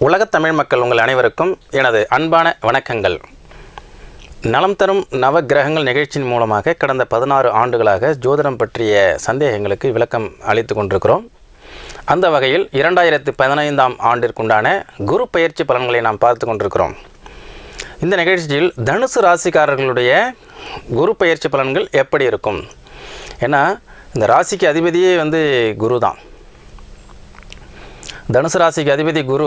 உலகத் தமிழ் மக்கள் உங்கள் அனைவருக்கும் எனது அன்பான வணக்கங்கள். நலம் தரும் நவ கிரகங்கள் நிகழ்ச்சியின் மூலமாக கடந்த 16 ஆண்டுகளாக ஜோதிடம் பற்றிய சந்தேகங்களுக்கு விளக்கம் அளித்து கொண்டிருக்கிறோம். அந்த வகையில் 2015ஆம் ஆண்டிற்குண்டான குரு பயிற்சி பலன்களை நாம் பார்த்து கொண்டிருக்கிறோம். இந்த நிகழ்ச்சியில் தனுசு ராசிக்காரர்களுடைய குரு பயிற்சி பலன்கள் எப்படி இருக்கும்? ஏன்னா இந்த ராசிக்கு அதிபதியே குரு தான். தனுசு ராசிக்கு அதிபதி குரு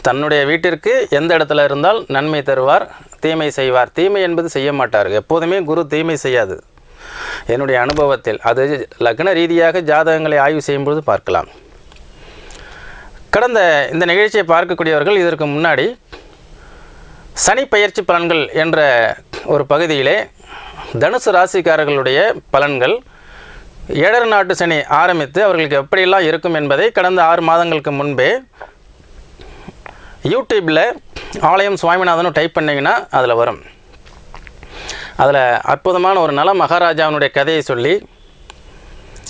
தன்னுடைய வீட்டிற்கு எந்த இடத்துல இருந்தால் நன்மை தருவார், தீமை செய்வார். தீமை என்பது செய்ய மாட்டார். எப்போதுமே குரு தீமை செய்யாது. என்னுடைய அனுபவத்தில் அது லக்ன ரீதியாக ஜாதகங்களை ஆய்வு செய்யும்போது பார்க்கலாம். கடந்த இந்த நிகழ்ச்சியை பார்க்கக்கூடியவர்கள் இதற்கு முன்னாடி சனி பயிற்சி பலன்கள் என்ற ஒரு பகுதியிலே தனுசு ராசிக்காரர்களுடைய பலன்கள் 7 நாட்டு சனி ஆரம்பித்து அவர்களுக்கு எப்படியெல்லாம் இருக்கும் என்பதை கடந்த 6 மாதங்களுக்கு முன்பே யூடியூப்பில் ஆலயம் சுவாமிநாதனும் டைப் பண்ணிங்கன்னா அதில் வரும். அதில் அற்புதமான ஒரு நல மகாராஜாவினுடைய கதையை சொல்லி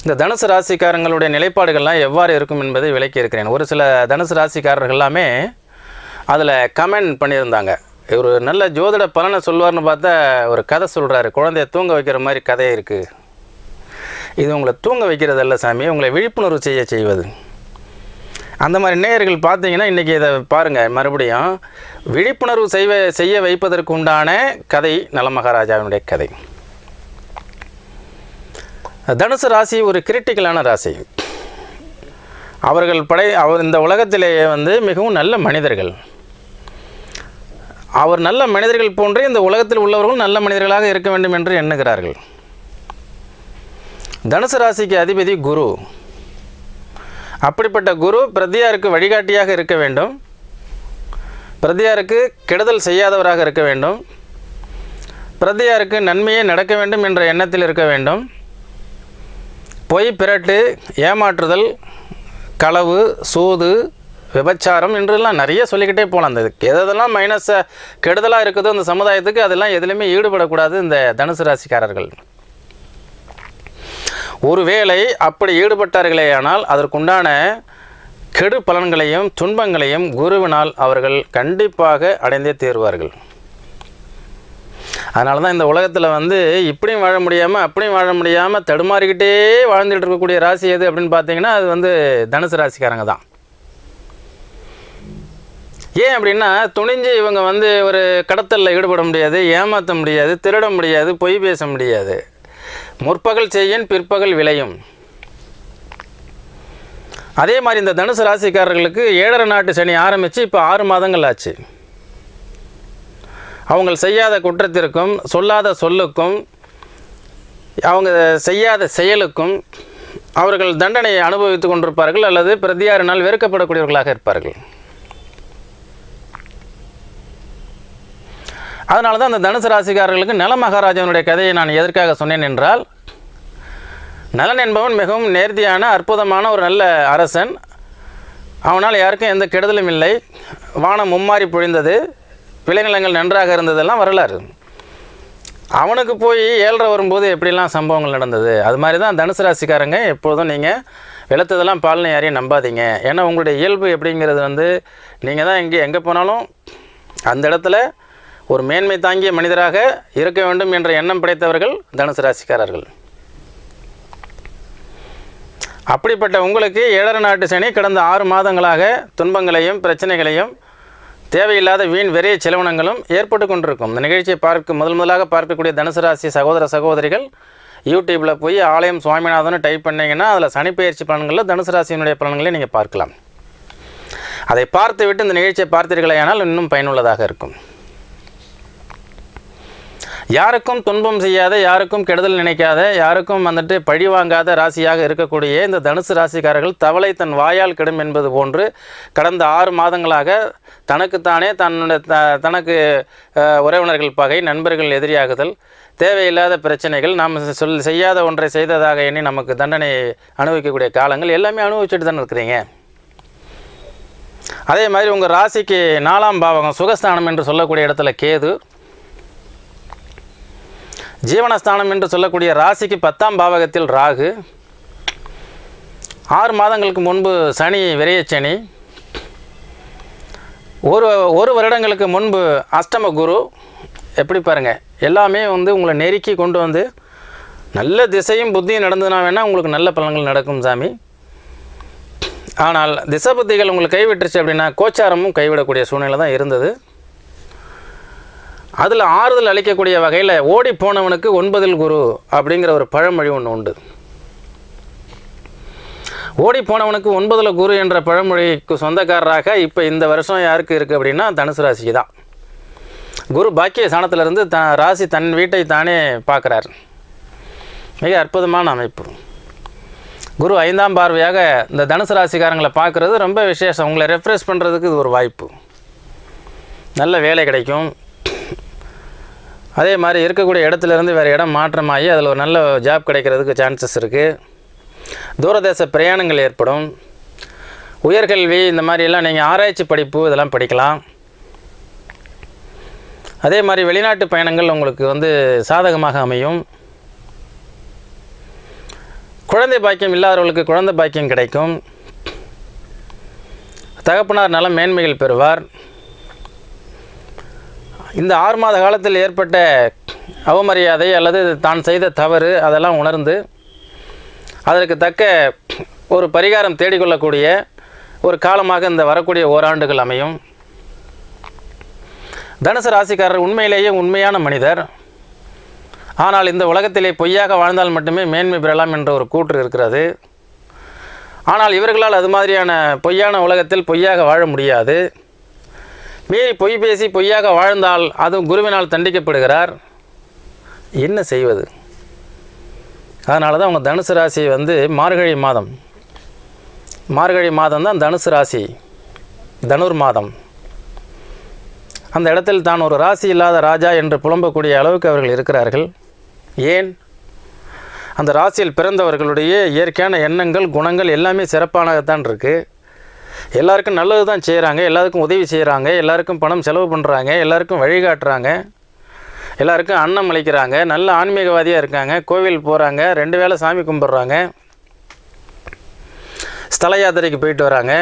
இந்த தனுசு ராசிக்காரங்களுடைய நிலைப்பாடுகள்லாம் எவ்வாறு இருக்கும் என்பதை விளக்கி இருக்கிறேன். ஒரு சில தனுசு ராசிக்காரர்கள் எல்லாமே அதில் கமெண்ட் பண்ணியிருந்தாங்க. ஒரு நல்ல ஜோதிட பலனை சொல்வார்னு பார்த்தா ஒரு கதை சொல்கிறாரு, குழந்தைய தூங்க வைக்கிற மாதிரி கதை இருக்குது. இது உங்களை தூங்க வைக்கிறதல்ல சாமி, உங்களை விழிப்புணர்வு செய்வது. அந்த மாதிரி நேயர்கள் பார்த்தீங்கன்னா இன்றைக்கி இதை பாருங்கள், மறுபடியும் விழிப்புணர்வு செய்ய வைப்பதற்கு உண்டான கதை நல மகாராஜாவினுடைய கதை. தனுசு ராசி ஒரு கிரிட்டிக்கலான ராசி. அவர் இந்த உலகத்திலேயே மிகவும் நல்ல மனிதர்கள். அவர் நல்ல மனிதர்கள் போன்றே இந்த உலகத்தில் உள்ளவர்களும் நல்ல மனிதர்களாக இருக்க வேண்டும் என்று எண்ணுகிறார்கள். தனுசு ராசிக்கு அதிபதி குரு. அப்படிப்பட்ட குரு பிரதியாருக்கு வழிகாட்டியாக இருக்க வேண்டும், பிரதியாருக்கு கெடுதல் செய்யாதவராக இருக்க வேண்டும், பிரதியாருக்கு நன்மையே நடக்க வேண்டும் என்ற எண்ணத்தில் இருக்க வேண்டும். பொய், பிரட்டு, ஏமாற்றுதல், களவு, சூது, விபச்சாரம் என்றெல்லாம் நிறைய சொல்லிக்கிட்டே போகலாம். அந்த எதெல்லாம் கெடுதலாக இருக்குதோ அந்த சமுதாயத்துக்கு அதெல்லாம் எதுலையுமே ஈடுபடக்கூடாது இந்த தனுசு ராசிக்காரர்கள். ஒருவேளை அப்படி ஈடுபட்டார்களே ஆனால் அதற்குண்டான கெடு பலன்களையும் துன்பங்களையும் குருவினால் அவர்கள் கண்டிப்பாக அடைந்தே தீர்வார்கள். அதனால தான் இந்த உலகத்தில் இப்படியும் வாழ முடியாமல் அப்படியும் வாழ முடியாமல் தடுமாறிக்கிட்டே வாழ்ந்துட்டு இருக்கக்கூடிய ராசி எது அப்படின்னு பார்த்தீங்கன்னா அது தனுசு ராசிக்காரங்க தான். ஏன் அப்படின்னா துணிஞ்சு இவங்க ஒரு கடத்தலில் ஈடுபட முடியாது, ஏமாற்ற முடியாது, திருட முடியாது, பொய் பேச முடியாது. முற்பகல் செய்யின் பிற்பகல் விளையும். அதே மாதிரி இந்த தனுசு ராசிக்காரர்களுக்கு 7 நாட்டு சனி ஆரம்பித்து இப்போ 6 மாதங்கள் ஆச்சு. அவங்க செய்யாத குற்றத்திற்கும் சொல்லாத சொல்லுக்கும் அவங்க செய்யாத செயலுக்கும் அவர்கள் தண்டனையை அனுபவித்து கொண்டிருப்பார்கள் அல்லது பிரதியாரினால் வெறுக்கப்படக்கூடியவர்களாக இருப்பார்கள். அதனால தான் அந்த தனுசு ராசிக்காரர்களுக்கு நல மகாராஜாவினுடைய கதையை நான் எதற்காக சொன்னேன் என்றால், நலன் என்பவன் மிகவும் நேர்த்தியான அற்புதமான ஒரு நல்ல அரசன். அவனால் யாருக்கும் எந்த கெடுதலும் இல்லை. வானம் மும்மாறி பொழிந்தது, விளைநிலங்கள் நன்றாக இருந்ததெல்லாம் வரலாறு. அவனுக்கு போய் 7 வரும்போது எப்படிலாம் சம்பவங்கள் நடந்தது. அது மாதிரி தான் தனுசு ராசிக்காரங்க எப்போதும் நீங்கள் வெளுத்ததெல்லாம் பால்னு யாரையும் நம்பாதீங்க. ஏன்னா உங்களுடைய இயல்பு எப்படிங்கிறது நீங்கள் தான் எங்கே போனாலும் அந்த இடத்துல ஒரு மேன்மை தாங்கிய மனிதராக இருக்க வேண்டும் என்ற எண்ணம் படைத்தவர்கள் தனுசு ராசிக்காரர்கள். அப்படிப்பட்ட உங்களுக்கு 7 நாட்டு சனி கடந்த 6 மாதங்களாக துன்பங்களையும் பிரச்சனைகளையும் தேவையில்லாத வீண் விரைய செலவினங்களும் ஏற்பட்டு கொண்டிருக்கும். இந்த நிகழ்ச்சியை முதலாக பார்க்கக்கூடிய தனுசு ராசி சகோதர சகோதரிகள் யூடியூப்பில் போய் ஆலயம் சுவாமிநாதன் டைப் பண்ணிங்கன்னா அதில் சனி பயிற்சி பலன்களில் தனுசு ராசியினுடைய பலன்களை நீங்கள் பார்க்கலாம். அதை பார்த்து விட்டு இந்த நிகழ்ச்சியை பார்த்தீர்களேயானால் இன்னும் பயனுள்ளதாக இருக்கும். யாருக்கும் துன்பம் செய்யாத, யாருக்கும் கெடுதல் நினைக்காத, யாருக்கும் பழி வாங்காத ராசியாக இருக்கக்கூடிய இந்த தனுசு ராசிக்காரர்கள் தவளை தன் வாயால் கெடும் என்பது போன்று கடந்த 6 மாதங்களாக தனக்குத்தானே தனக்கு உறவினர்கள் பகை, நண்பர்கள் எதிரியாகுதல், தேவையில்லாத பிரச்சனைகள், நாம் செய்யாத ஒன்றை செய்ததாக எண்ணி நமக்கு தண்டனை அனுபவிக்கக்கூடிய காலங்கள் எல்லாமே அனுபவிச்சுட்டு தானே இருக்கிறீங்க. அதே மாதிரி உங்கள் ராசிக்கு 4ஆம் பாவகம் சுகஸ்தானம் என்று சொல்லக்கூடிய இடத்துல கேது, ஜீவனஸ்தானம் என்று சொல்லக்கூடிய ராசிக்கு 10ஆம் பாவகத்தில் ராகு, 6 மாதங்களுக்கு முன்பு சனி விரைய சனி, ஒரு வருடங்களுக்கு முன்பு அஷ்டம குரு எப்படி பாருங்கள், எல்லாமே வந்து உங்களை நெருக்கி கொண்டு வந்து நல்ல திசையும் புத்தியும் நடந்ததுனா வேணால் உங்களுக்கு நல்ல பலன்கள் நடக்கும் சாமி. ஆனால் திசை புத்திகள் உங்களுக்கு கைவிட்டுருச்சு அப்படின்னா கோச்சாரமும் கைவிடக்கூடிய சூழ்நிலை தான் இருந்தது. அதில் ஆறுதல் அளிக்கக்கூடிய வகையில் ஓடி போனவனுக்கு 9 குரு அப்படிங்கிற ஒரு பழமொழி ஒன்று உண்டு. ஓடி போனவனுக்கு 9 குரு என்ற பழமொழிக்கு சொந்தக்காரராக இப்போ இந்த வருஷம் யாருக்கு இருக்குது அப்படின்னா தனுசு ராசிக்கு தான். குரு பாக்கிய ஸ்தானத்திலிருந்து ராசி தன் வீட்டை தானே பார்க்குறார். மிக அற்புதமான அமைப்பு. குரு 5ஆம் பார்வையாக இந்த தனுசு ராசிக்காரங்களை பார்க்குறது ரொம்ப விசேஷம். உங்களை ரெஃப்ரெஷ் பண்ணுறதுக்கு இது ஒரு வாய்ப்பு. நல்ல வேலை கிடைக்கும். அதே மாதிரி இருக்கக்கூடிய இடத்துலேருந்து வேறு இடம் மாற்றமாகி அதில் ஒரு நல்ல ஜாப் கிடைக்கிறதுக்கு சான்சஸ் இருக்குது. தூரதேச பிரயாணங்கள் ஏற்படும். உயர்கல்வி இந்த மாதிரியெல்லாம் நீங்கள் ஆராய்ச்சி படிப்பு இதெல்லாம் படிக்கலாம். அதே மாதிரி வெளிநாட்டு பயணங்கள் உங்களுக்கு வந்து சாதகமாக அமையும். குழந்தை பாக்கியம் இல்லாதவர்களுக்கு குழந்தை பாக்கியம் கிடைக்கும். தகப்பனார் நலம் மேன்மைகள் பெறுவார். இந்த 6 மாத காலத்தில் ஏற்பட்ட அவமரியாதை அல்லது தான் செய்த தவறு அதெல்லாம் உணர்ந்து அதற்கு தக்க ஒரு பரிகாரம் தேடிக்கொள்ளக்கூடிய ஒரு காலமாக இந்த வரக்கூடிய ஓராண்டுகள் அமையும். தனுசு ராசிக்காரர் உண்மையிலேயே உண்மையான மனிதர். ஆனால் இந்த உலகத்திலே பொய்யாக வாழ்ந்தால் மட்டுமே மேன்மை பெறலாம் என்ற ஒரு கூற்று இருக்கிறது. ஆனால் இவர்களால் அது மாதிரியான பொய்யான உலகத்தில் பொய்யாக வாழ முடியாது. மீறி பொய் பேசி பொய்யாக வாழ்ந்தால் அதுவும் குருவினால் தண்டிக்கப்படுகிறார். என்ன செய்வது? அதனால தான் அவங்க தனுசு ராசி வந்து மார்கழி மாதம் தான் தனுசு ராசி, தனுர் மாதம். அந்த இடத்தில் தான் ஒரு ராசி இல்லாத ராஜா என்று புலம்பக்கூடிய அளவுக்கு அவர்கள் இருக்கிறார்கள். ஏன்? அந்த ராசியில் பிறந்தவர்களுடைய இயற்கையான எண்ணங்கள் குணங்கள் எல்லாமே சிறப்பானதான் இருக்குது. எல்லாருக்கும் நல்லது தான் செய்கிறாங்க, எல்லாருக்கும் உதவி செய்கிறாங்க, எல்லாருக்கும் பணம் செலவு பண்ணுறாங்க, எல்லாருக்கும் வழிகாட்டுறாங்க, எல்லாருக்கும் அன்னம் அளிக்கிறாங்க, நல்ல ஆன்மீகவாதியாக இருக்காங்க, கோவில் போகிறாங்க, 2 வேளை சாமி கும்பிட்றாங்க, ஸ்தல யாத்திரைக்கு போயிட்டு வராங்க.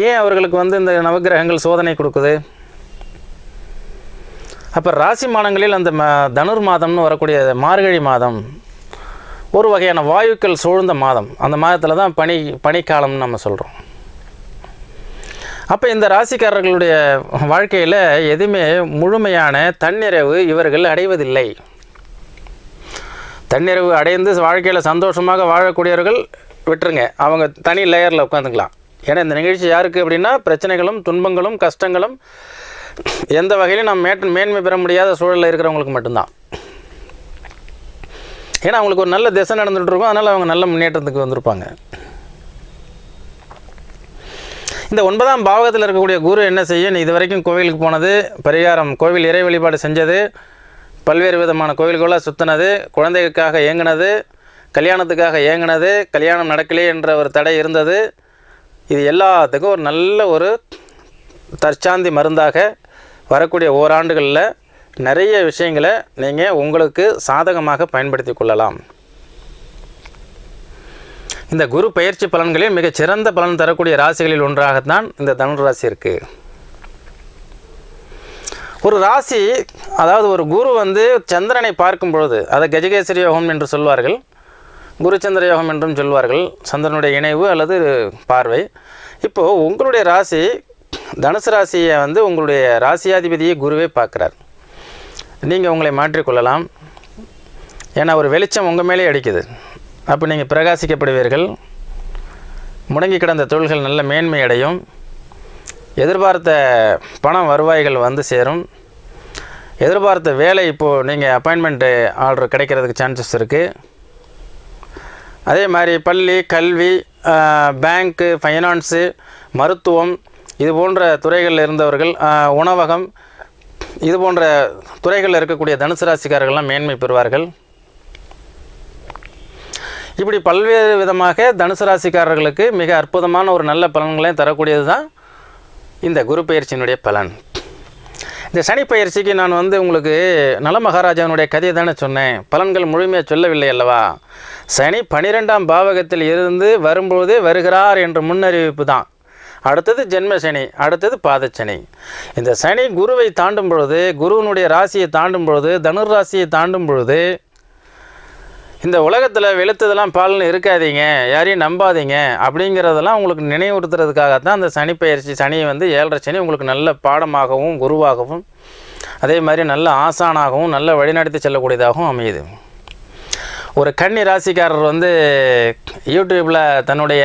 ஏன் அவர்களுக்கு வந்து இந்த நவகிரகங்கள் சோதனை கொடுக்குது? அப்போ ராசி மாதங்களில் அந்த தனுர் மாதம்னு வரக்கூடிய மார்கழி மாதம் ஒரு வகையான வாயுக்கள் சூழ்ந்த மாதம். அந்த மாதத்தில் தான் பனிக்காலம்னு நம்ம சொல்கிறோம். அப்போ இந்த ராசிக்காரர்களுடைய வாழ்க்கையில் எதுவுமே முழுமையான தன்னிறைவு இவர்கள் அடைவதில்லை. தன்னிறைவு அடைந்து வாழ்க்கையில் சந்தோஷமாக வாழக்கூடியவர்கள் விட்டுருங்க, அவங்க தனி லேயரில் உட்காந்துக்கலாம். ஏன்னா இந்த நிகழ்ச்சி யாருக்கு அப்படின்னா பிரச்சனைகளும் துன்பங்களும் கஷ்டங்களும் எந்த வகையிலும் நம்ம மேன்மை பெற முடியாத சூழலில் இருக்கிறவங்களுக்கு மட்டும்தான். ஏன்னா அவங்களுக்கு ஒரு நல்ல திசை நடந்துகிட்டு இருக்கும், அதனால் அவங்க நல்ல முன்னேற்றத்துக்கு வந்திருப்பாங்க. இந்த 9ஆம் பாவகத்தில் இருக்கக்கூடிய குரு என்ன செய்யும்? இது வரைக்கும் கோவிலுக்கு போனது, பரிகாரம் கோவில் இறை வழிபாடு செஞ்சது, பல்வேறு விதமான கோவில்களாக சுற்றினது, குழந்தைகளுக்காக ஏங்கினது, கல்யாணத்துக்காக ஏங்கினது, கல்யாணம் நடக்கலையே என்ற ஒரு தடை இருந்தது. இது எல்லாத்துக்கும் ஒரு நல்ல ஒரு தற்சாந்தி மருந்தாக வரக்கூடிய ஓராண்டுகளில் நிறைய விஷயங்களை நீங்கள் உங்களுக்கு சாதகமாக பயன்படுத்தி கொள்ளலாம். இந்த குரு பயிற்சி பலன்களில் மிகச்சிறந்த பலன் தரக்கூடிய ராசிகளில் ஒன்றாகத்தான் இந்த தனுர் ராசி இருக்குது. ஒரு ராசி, அதாவது ஒரு குரு வந்து சந்திரனை பார்க்கும் பொழுது, அதை கஜகேசரி யோகம் என்று சொல்வார்கள், குருச்சந்திர யோகம் என்றும் சொல்வார்கள். சந்திரனுடைய இணைவு அல்லது பார்வை. இப்போது உங்களுடைய ராசி தனுசு ராசியை வந்து உங்களுடைய ராசியாதிபதியை குருவே பார்க்குறார். நீங்கள் உங்களை மாற்றிக்கொள்ளலாம். ஏன்னா ஒரு வெளிச்சம் உங்கள் மேலே அடிக்குது. அப்போ நீங்கள் பிரகாசிக்கப்படுவீர்கள். முடங்கி கிடந்த தொழில்கள் நல்ல மேன்மை அடையும். எதிர்பார்த்த பணம் வருவாய்கள் வந்து சேரும். எதிர்பார்த்த வேலை இப்போது நீங்கள் அப்பாயின்மெண்ட்டு ஆர்டர் கிடைக்கிறதுக்கு சான்சஸ் இருக்குது. அதே மாதிரி பள்ளி, கல்வி, பேங்க்கு, ஃபைனான்ஸு, மருத்துவம் இது போன்ற துறைகளில் இருந்தவர்கள், உணவகம் இது போன்ற துறைகளில் இருக்கக்கூடிய தனுசு ராசிக்காரர்கள்லாம் மேன்மை பெறுவார்கள். இப்படி பல்வேறு விதமாக தனுசு ராசிக்காரர்களுக்கு மிக அற்புதமான ஒரு நல்ல பலன்களையும் தரக்கூடியது தான் இந்த குரு பயிற்சியினுடைய பலன். இந்த சனி பயிற்சிக்கு நான் வந்து உங்களுக்கு நல மகாராஜாவினுடைய கதையை தானே சொன்னேன், பலன்கள் முழுமையாக சொல்லவில்லை அல்லவா? சனி 12ஆம் பாவகத்தில் இருந்து வரும்போதே வருகிறார் என்ற முன்னறிவிப்பு தான். அடுத்தது ஜென்ம சனி, அடுத்தது பாதச்சனி. இந்த சனி குருவை தாண்டும் பொழுது, குருவனுடைய ராசியை தாண்டும் பொழுது, தனுர் ராசியை தாண்டும் பொழுது, இந்த உலகத்தில் வெளுத்ததெல்லாம் பால்னு இருக்காதீங்க, யாரையும் நம்பாதீங்க அப்படிங்கிறதெல்லாம் உங்களுக்கு நினைவுறுத்துறதுக்காகத்தான் அந்த சனி பயிற்சி, சனியை வந்து 7.5 சனி உங்களுக்கு நல்ல பாடமாகவும் குருவாகவும் அதே மாதிரி நல்ல ஆசானாகவும் நல்ல வழிநடத்தி செல்லக்கூடியதாகவும் அமையுது. ஒரு கன்னி ராசிக்காரர் வந்து யூடியூப்பில் தன்னுடைய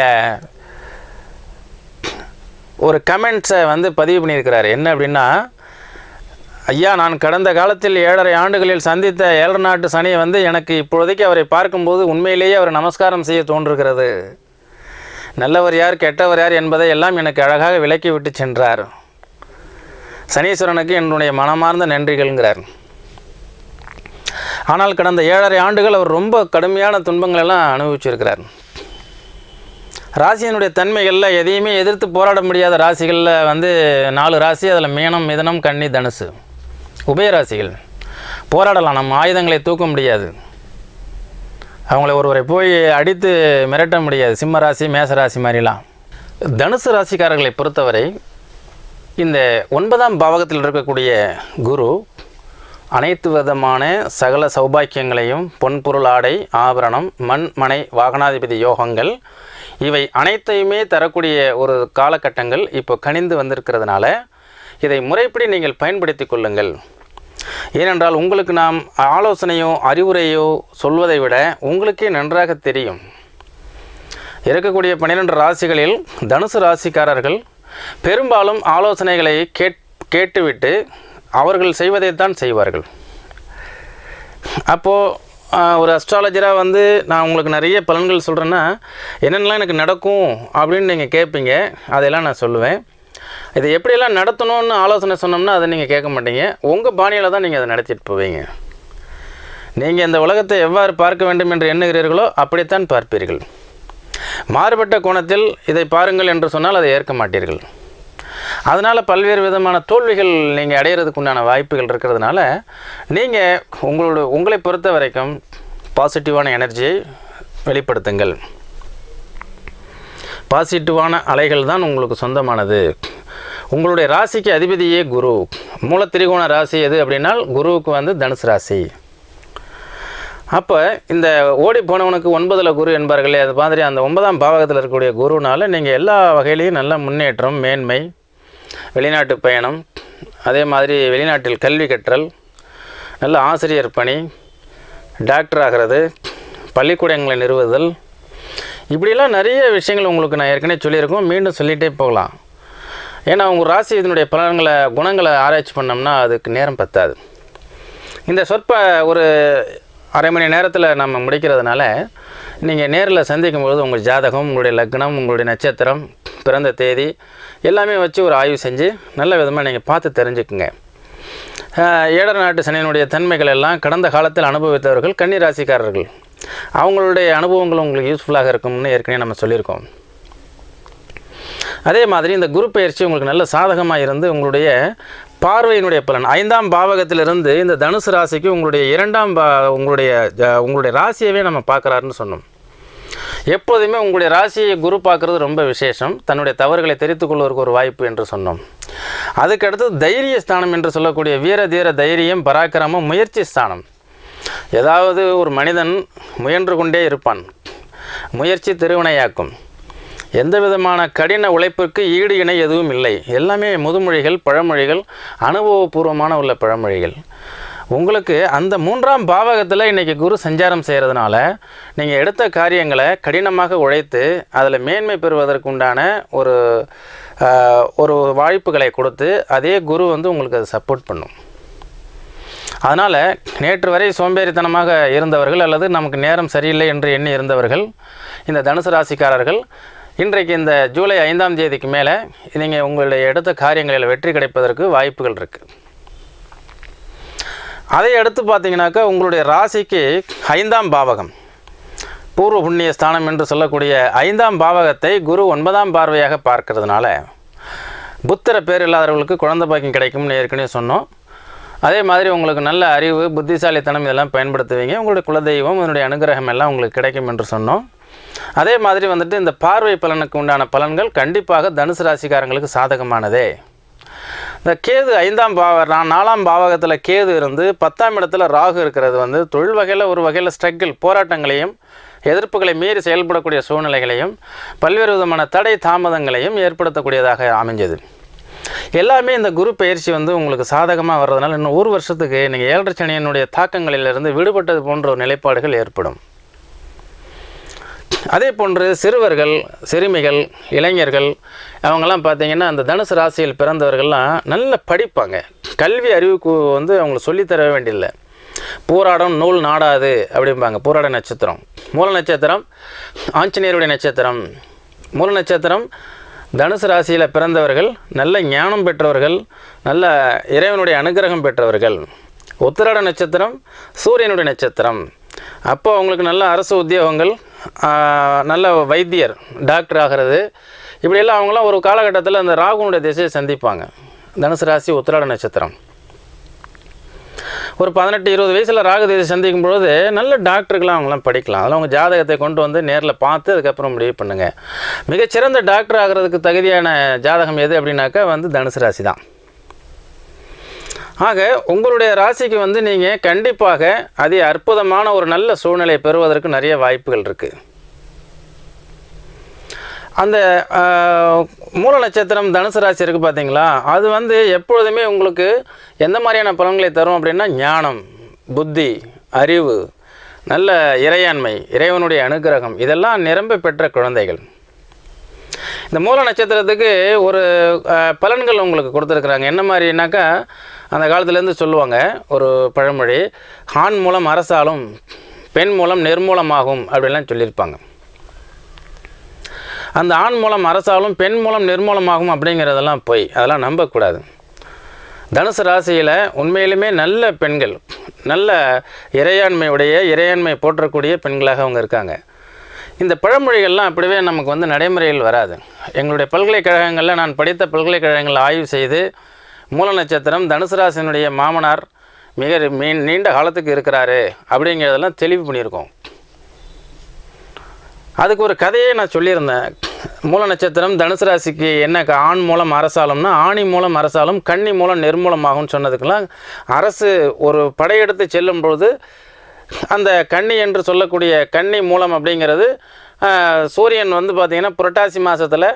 ஒரு கமெண்ட்ஸை வந்து பதிவு பண்ணியிருக்கிறார். என்ன அப்படின்னா, ஐயா, நான் கடந்த காலத்தில் 7.5 ஆண்டுகளில் சந்தித்த 7 நாட்டு சனியை வந்து எனக்கு இப்பொழுதைக்கு அவரை பார்க்கும்போது உண்மையிலேயே அவர் நமஸ்காரம் செய்ய தோன்றுகிறது. நல்லவர் யார் கெட்டவர் யார் என்பதை எல்லாம் எனக்கு அழகாக விளக்கி விட்டு சென்றார். சனீஸ்வரனுக்கு என்னுடைய மனமார்ந்த நன்றிகள்ங்கிறார். ஆனால் கடந்த 7.5 ஆண்டுகள் அவர் ரொம்ப கடுமையான துன்பங்களெல்லாம் அனுபவிச்சிருக்கிறார். ராசியினுடைய தன்மைகளில் எதையுமே எதிர்த்து போராட முடியாத ராசிகளில் வந்து 4 ராசி, அதில் மீனம், மிதுனம், கன்னி, தனுசு உபயராசிகள். போராடலாம், நம்ம ஆயுதங்களை தூக்க முடியாது, அவங்கள ஒருவரை போய் அடித்து மிரட்ட முடியாது. சிம்ம ராசி, மேசராசி மாதிரிலாம். தனுசு ராசிக்காரர்களை பொறுத்தவரை இந்த 9ஆம் பாவகத்தில் இருக்கக்கூடிய குரு அனைத்து விதமான சகல சௌபாக்கியங்களையும், பொன்பொருள், ஆடை, ஆபரணம், மண், மனை, வாகனாதிபதி யோகங்கள் இவை அனைத்தையுமே தரக்கூடிய ஒரு காலகட்டங்கள் இப்போ கனிந்து வந்திருக்கிறதுனால இதை முறைப்படி நீங்கள் பயன்படுத்தி கொள்ளுங்கள். ஏனென்றால் உங்களுக்கு நாம் ஆலோசனையோ அறிவுரையோ சொல்வதை விட உங்களுக்கே நன்றாக தெரியும். இருக்கக்கூடிய 12 ராசிகளில் தனுசு ராசிக்காரர்கள் பெரும்பாலும் ஆலோசனைகளை கேட்டுவிட்டு அவர்கள் செய்வதைத்தான் செய்வார்கள். அப்போது ஒரு அஸ்ட்ராலஜராக வந்து நான் உங்களுக்கு நிறைய பலன்கள் சொல்கிறேன்னா என்னென்னலாம் எனக்கு நடக்கும் அப்படின்னு நீங்கள் கேட்பீங்க. அதெல்லாம் நான் சொல்லுவேன். இதை எப்படியெல்லாம் நடத்தணும்னு ஆலோசனை சொன்னோம்னா அதை நீங்கள் கேட்க மாட்டீங்க. உங்கள் பாணியில் தான் நீங்கள் அதை நடத்திட்டு போவீங்க. நீங்கள் இந்த உலகத்தை எவ்வாறு பார்க்க வேண்டும் என்று எண்ணுகிறீர்களோ அப்படித்தான் பார்ப்பீர்கள். மாறுபட்ட கோணத்தில் இதை பாருங்கள் என்று சொன்னால் அதை ஏற்க மாட்டீர்கள். அதனால் பல்வேறு விதமான தோல்விகள் நீங்கள் அடையிறதுக்கு உண்டான வாய்ப்புகள் இருக்கிறதுனால நீங்கள் உங்களை பொறுத்த வரைக்கும் பாசிட்டிவான எனர்ஜியை வெளிப்படுத்துங்கள். பாசிட்டிவான அலைகள் தான் உங்களுக்கு சொந்தமானது. உங்களுடைய ராசிக்கு அதிபதியே குரு. மூலத்திரிகோண ராசி எது அப்படின்னால் குருவுக்கு வந்து தனுசு ராசி. அப்போ இந்த ஓடி போனவனுக்கு 9ல் குரு என்பார்களே, அது மாதிரி அந்த 9ஆம் பாவகத்தில் இருக்கக்கூடிய குருனால நீங்கள் எல்லா வகையிலையும் நல்ல முன்னேற்றம், மேன்மை, வெளிநாட்டு பயணம், அதே மாதிரி வெளிநாட்டில் கல்வி கற்றல், நல்ல ஆசிரியர் பணி, டாக்டர் ஆகிறது, பள்ளிக்கூடங்களை நிறுவுதல், இப்படிலாம் நிறைய விஷயங்கள் உங்களுக்கு நான் ஏற்கனவே சொல்லியிருக்கோம். மீண்டும் சொல்லிகிட்டே போகலாம். ஏன்னா உங்கள் ராசி இதனுடைய பலன்களை குணங்களை ஆராய்ச்சி பண்ணோம்னா அதுக்கு நேரம் பத்தாது. இந்த சொற்ப ஒரு அரை மணி நேரத்தில் நம்ம முடிக்கிறதுனால நீங்கள் நேரில் சந்திக்கும்போது உங்கள் ஜாதகம், உங்களுடைய லக்னம், உங்களுடைய நட்சத்திரம், பிறந்த தேதி எல்லாமே வச்சு ஒரு ஆய்வு செஞ்சு நல்ல விதமாக நீங்கள் பார்த்து தெரிஞ்சுக்குங்க. 7 நாட்டு சனியினுடைய தன்மைகள் எல்லாம் கடந்த காலத்தில் அனுபவித்தவர்கள் கன்னி ராசிக்காரர்கள். அவங்களுடைய அனுபவங்கள் உங்களுக்கு யூஸ்ஃபுல்லாக இருக்கும்னு ஏற்கனவே நம்ம சொல்லியிருக்கோம். அதே மாதிரி இந்த குரு பயிற்சி உங்களுக்கு நல்ல சாதகமாக இருந்து உங்களுடைய பார்வையினுடைய பலன் 5ஆம் பாவகத்திலிருந்து இந்த தனுசு ராசிக்கு உங்களுடைய 2ஆம் உங்களுடைய ராசியவே நம்ம பார்க்குறாருன்னு சொன்னோம். எப்போதுமே உங்களுடைய ராசியை குரு பார்க்குறது ரொம்ப விசேஷம். தன்னுடைய தவறுகளை தெரிந்து கொள்வதற்கு ஒரு வாய்ப்பு என்று சொன்னோம். அதுக்கடுத்து தைரிய ஸ்தானம் என்று சொல்லக்கூடிய வீர தீர தைரியம், பராக்கிரமம், முயற்சி ஸ்தானம். ஏதாவது ஒரு மனிதன் முயன்று கொண்டே இருப்பான். முயற்சி திருவினையாக்கும். எந்த விதமான கடின உழைப்பிற்கு ஈடு இணை எதுவும் இல்லை. எல்லாமே முதுமொழிகள், பழமொழிகள், அனுபவபூர்வமான உள்ள பழமொழிகள். உங்களுக்கு அந்த 3ஆம் பாவகத்தில் இன்றைக்கி குரு சஞ்சாரம் செய்கிறதுனால நீங்கள் எடுத்த காரியங்களை கடினமாக உழைத்து அதில் மேன்மை பெறுவதற்கு உண்டான ஒரு வாய்ப்புகளை கொடுத்து அதே குரு வந்து உங்களுக்கு அதை சப்போர்ட் பண்ணும். அதனால் நேற்று வரை சோம்பேறித்தனமாக இருந்தவர்கள் அல்லது நமக்கு நேரம் சரியில்லை என்று எண்ணி இருந்தவர்கள் இந்த தனுசு ராசிக்காரர்கள் இன்றைக்கு இந்த ஜூலை 5ஆம் தேதிக்கு மேலே நீங்கள் உங்களுடைய எடுத்த காரியங்களில் வெற்றி கிடைப்பதற்கு வாய்ப்புகள் இருக்குது. அதை அடுத்து பார்த்தீங்கன்னாக்கா உங்களுடைய ராசிக்கு 5ஆம் பாவகம் பூர்வ புண்ணிய ஸ்தானம் என்று சொல்லக்கூடிய 5ஆம் பாவகத்தை குரு 9ஆம் பார்வையாக பார்க்கறதுனால புத்திர பேர் இல்லாதவர்களுக்கு குழந்தை பாக்கியம் கிடைக்கும்னு ஏற்கனவே சொன்னோம். அதே மாதிரி உங்களுக்கு நல்ல அறிவு, புத்திசாலித்தனம் இதெல்லாம் பயன்படுத்துவீங்க. உங்களுடைய குலதெய்வம், இதனுடைய அனுகிரகம் எல்லாம் உங்களுக்கு கிடைக்கும் என்று சொன்னோம். அதே மாதிரி வந்துட்டு இந்த பார்வை பலனுக்கு உண்டான பலன்கள் கண்டிப்பாக தனுசு ராசிக்காரங்களுக்கு சாதகமானதே. இந்த கேது 5ஆம் 4ஆம் பாவகத்தில் கேது இருந்து 10ஆம் இடத்துல ராகு இருக்கிறது வந்து தொழில் வகையில் ஒரு வகையில் ஸ்ட்ரகிள், போராட்டங்களையும் எதிர்ப்புகளை மீறி செயல்படக்கூடிய சூழ்நிலைகளையும் பல்வேறு விதமான தடை தாமதங்களையும் ஏற்படுத்தக்கூடியதாக அமைஞ்சது. எல்லாமே இந்த குரு பயிற்சி வந்து உங்களுக்கு சாதகமாக வர்றதுனால இன்னும் ஒரு வருஷத்துக்கு நீங்கள் 7.5 சனியினுடைய தாக்கங்களிலிருந்து விடுபட்டது போன்ற ஒரு நிலைப்பாடுகள் ஏற்படும். அதே போன்று சிறுவர்கள், சிறுமிகள், இளைஞர்கள் அவங்கெல்லாம் பார்த்திங்கன்னா அந்த தனுசு ராசியில் பிறந்தவர்கள்லாம் நல்ல படிப்பாங்க. கல்வி அறிவுக்கு வந்து அவங்களுக்கு சொல்லித்தர வேண்டியதில்லை. போராடம் நூல் நாடாது அப்படிம்பாங்க. போராட நட்சத்திரம், மூல நட்சத்திரம் ஆஞ்சநேயருடைய நட்சத்திரம். மூல நட்சத்திரம் தனுசு ராசியில் பிறந்தவர்கள் நல்ல ஞானம் பெற்றவர்கள், நல்ல இறைவனுடைய அனுகிரகம் பெற்றவர்கள். உத்திராட நட்சத்திரம் சூரியனுடைய நட்சத்திரம். அப்போ அவங்களுக்கு நல்ல அரசு உத்தியோகங்கள், நல்ல வைத்தியர், டாக்டர் ஆகிறது, இப்படியெல்லாம் அவங்களாம் ஒரு காலகட்டத்தில் அந்த ராகுனுடைய திசையை சந்திப்பாங்க. தனுசு ராசி உத்திராட நட்சத்திரம் ஒரு 18-20 வயசில் ராகு திசை சந்திக்கும் பொழுது நல்ல டாக்டருக்கெலாம் அவங்களாம் படிக்கலாம். அதில் அவங்க ஜாதகத்தை கொண்டு வந்து நேரில் பார்த்து அதுக்கப்புறம் முடிவு பண்ணுங்கள். மிகச்சிறந்த டாக்டர் ஆகிறதுக்கு தகுதியான ஜாதகம் எது அப்படின்னாக்கா வந்து தனுசு ராசி தான். ஆக உங்களுடைய ராசிக்கு வந்து நீங்கள் கண்டிப்பாக அதி அற்புதமான ஒரு நல்ல சூழ்நிலை பெறுவதற்கு நிறைய வாய்ப்புகள் இருக்குது. அந்த மூல நட்சத்திரம் தனுசு ராசி இருக்குது பார்த்தீங்களா, அது வந்து எப்பொழுதுமே உங்களுக்கு எந்த மாதிரியான பலன்களை தரும் அப்படின்னா ஞானம், புத்தி, அறிவு, நல்ல இறையாண்மை, இறைவனுடைய அனுகிரகம், இதெல்லாம் நிரம்ப பெற்ற குழந்தைகள். இந்த மூல நட்சத்திரத்துக்கு ஒரு பலன்கள் உங்களுக்கு கொடுத்துருக்குறாங்க. என்ன மாதிரினாக்கா அந்த காலத்துலேருந்து சொல்லுவாங்க ஒரு பழமொழி, ஆண் மூலம் அரசாலும் பெண் மூலம் நிர்மூலமாகும் அப்படின்லாம் சொல்லியிருப்பாங்க. அந்த ஆண் மூலம் அரசாலும் பெண் மூலம் நிர்மூலமாகும் அப்படிங்கிறதெல்லாம் போய் அதெல்லாம் நம்பக்கூடாது. தனுசு ராசியில் உண்மையிலுமே நல்ல பெண்கள், நல்ல இறையாண்மை போற்றக்கூடிய பெண்களாக அவங்க இருக்காங்க. இந்த பழமொழிகள்லாம் அப்படியே நமக்கு வந்து நடைமுறையில் வராது. எங்களுடைய பல்கலைக்கழகங்களில் நான் படித்த பல்கலைக்கழகங்களில் ஆய்வு செய்து மூல நட்சத்திரம் தனுசு ராசியினுடைய மாமனார் மிக நீண்ட காலத்துக்கு இருக்கிறாரு அப்படிங்கிறதெல்லாம் தெளிவு பண்ணியிருக்கோம். அதுக்கு ஒரு கதையே நான் சொல்லியிருந்தேன். மூல நட்சத்திரம் தனுசு ராசிக்கு என்ன ஆண் மூலம் அரசாலும்னா ஆணி மூலம் அரசாலும் கன்னி மூலம் நிர்மூலமாகும்னு சொன்னதுக்கெல்லாம் அரசு ஒரு படையெடுத்து செல்லும் பொழுது அந்த கன்னி என்று சொல்லக்கூடிய கன்னி மூலம் அப்படிங்கிறது சூரியன் வந்து பார்த்திங்கன்னா புரட்டாசி மாதத்தில்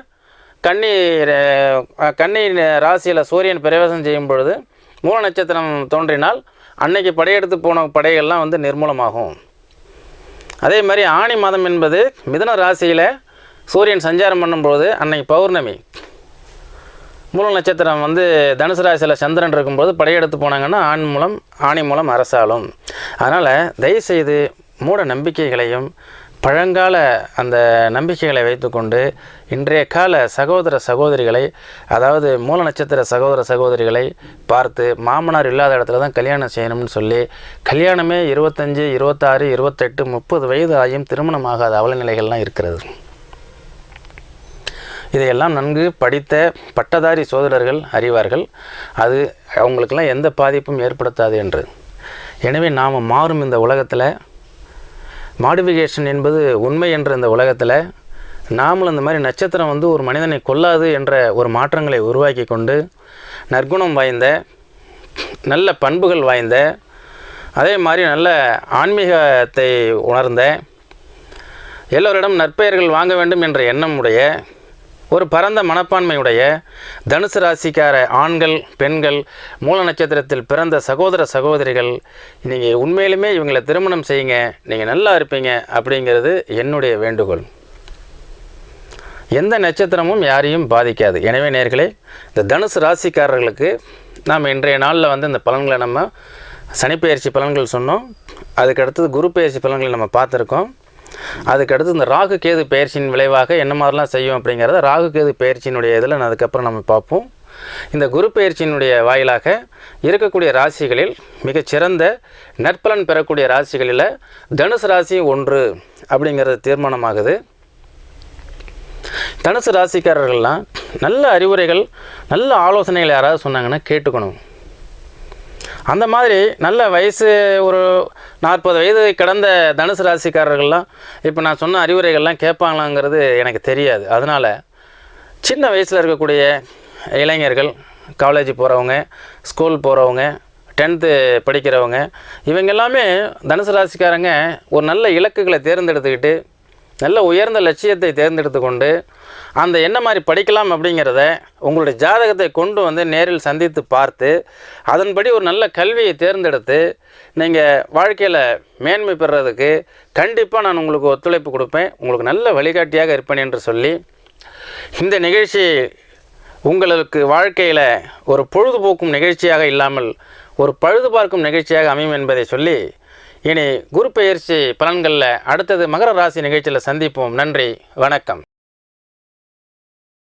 கன்னி ராசியில் சூரியன் பிரவேசம் செய்யும் பொழுது மூல நட்சத்திரம் தோன்றினால் அன்னைக்கு படையெடுத்து போன படைகள்லாம் வந்து நிர்மூலமாகும். அதே மாதிரி ஆணி மாதம் என்பது மிதுன ராசியில் சூரியன் சஞ்சாரம் பண்ணும்போது அன்னைக்கு பௌர்ணமி, மூல நட்சத்திரம் வந்து தனுசு ராசியில் சந்திரன் இருக்கும்போது படையெடுத்து போனாங்கன்னா ஆணி மூலம் அரசாலும். அதனால் தயவுசெய்து மூட நம்பிக்கைகளையும் பழங்கால அந்த நம்பிக்கைகளை வைத்துக்கொண்டு இன்றைய கால சகோதர சகோதரிகளை, அதாவது மூல நட்சத்திர சகோதர சகோதரிகளை பார்த்து மாமனார் இல்லாத இடத்துல தான் கல்யாணம் செய்யணும்னு சொல்லி கல்யாணமே 25, 26, 28, 30 வயது ஆகியும் திருமணமாகாத அவல நிலைகள்லாம் இருக்கிறது. இதையெல்லாம் நன்கு படித்த பட்டதாரி சோதரர்கள் அறிவார்கள். அது அவங்களுக்கெல்லாம் எந்த பாதிப்பும் ஏற்படுத்தாது என்று. எனவே நாம் மாறும் இந்த உலகத்தில் மாடிஃபிகேஷன் என்பது உண்மை என்ற இந்த உலகத்தில் நாமளும் இந்த மாதிரி நட்சத்திரம் வந்து ஒரு மனிதனை கொல்லாது என்ற ஒரு மாற்றங்களை உருவாக்கி கொண்டு நற்குணம் வாய்ந்த, நல்ல பண்புகள் வாய்ந்த, அதே மாதிரி நல்ல ஆன்மீகத்தை உணர்ந்த, எல்லோரிடம் நற்பெயர்கள் வாங்க வேண்டும் என்ற எண்ணம் உடைய, ஒரு பரந்த மனப்பான்மையுடைய தனுசு ராசிக்கார ஆண்கள், பெண்கள், மூல நட்சத்திரத்தில் பிறந்த சகோதர சகோதரிகள், நீங்கள் உண்மையிலுமே இவங்களை திருமணம் செய்யுங்க, நீங்கள் நல்லா இருப்பீங்க அப்படிங்கிறது என்னுடைய வேண்டுகோள். எந்த நட்சத்திரமும் யாரையும் பாதிக்காது. எனவே நேயர்களே, இந்த தனுசு ராசிக்காரர்களுக்கு நாம் இன்றைய நாளில் வந்து இந்த பலன்களை நம்ம சனிப்பெயர்ச்சி பலன்கள் சொன்னோம். அதுக்கடுத்தது குரு பெயர்ச்சி பலன்களை நம்ம பார்த்துருக்கோம். அதுக்கடுத்து இந்த ராகு கேது பயிற்சியின் விளைவாக என்ன மாதிரிலாம் செய்யும் அப்படிங்கிறத ராகு கேது பயிற்சியினுடைய இதில் நான் அதுக்கப்புறம் நம்ம பார்ப்போம். இந்த குரு பயிற்சியினுடைய வாயிலாக இருக்கக்கூடிய ராசிகளில் மிகச்சிறந்த நற்பலன் பெறக்கூடிய ராசிகளில் தனுசு ராசி ஒன்று அப்படிங்கிறது தீர்மானமாகுது. தனுசு ராசிக்காரர்கள்லாம் நல்ல அறிவுரைகள், நல்ல ஆலோசனைகள் யாராவது சொன்னாங்கன்னா கேட்டுக்கணும். அந்த மாதிரி நல்ல வயசு ஒரு 40 வயது கடந்த தனுசு ராசிக்காரர்கள்லாம் இப்போ நான் சொன்ன அறிவுரைகள்லாம் கேட்பாங்களாங்கிறது எனக்கு தெரியாது. அதனால் சின்ன வயசில் இருக்கக்கூடிய இளைஞர்கள், காலேஜ் போகிறவங்க, ஸ்கூல் போகிறவங்க, 10th படிக்கிறவங்க, இவங்க எல்லாமே தனுசு ராசிக்காரங்க ஒரு நல்ல இலக்குகளை தேர்ந்தெடுத்துக்கிட்டு நல்ல உயர்ந்த லட்சியத்தை தேர்ந்தெடுத்து கொண்டு அந்த என்ன மாதிரி படிக்கலாம் அப்படிங்கிறத உங்களுடைய ஜாதகத்தை கொண்டு வந்து நேரில் சந்தித்து பார்த்து அதன்படி ஒரு நல்ல கல்வியை தேர்ந்தெடுத்து நீங்கள் வாழ்க்கையில் மேன்மை பெறுறதுக்கு கண்டிப்பாக நான் உங்களுக்கு ஒத்துழைப்பு கொடுப்பேன், உங்களுக்கு நல்ல வழிகாட்டியாக இருப்பேன் என்று சொல்லி இந்த நிகழ்ச்சி உங்களுக்கு வாழ்க்கையில் ஒரு பொழுதுபோக்கும் நிகழ்ச்சியாக இல்லாமல் ஒரு பழுது பார்க்கும் நிகழ்ச்சியாக அமையும் என்பதை சொல்லி இனி குரு பெயர்ச்சி பலன்களில் அடுத்தது மகர ராசி நிகழ்ச்சியில் சந்திப்போம். நன்றி, வணக்கம்.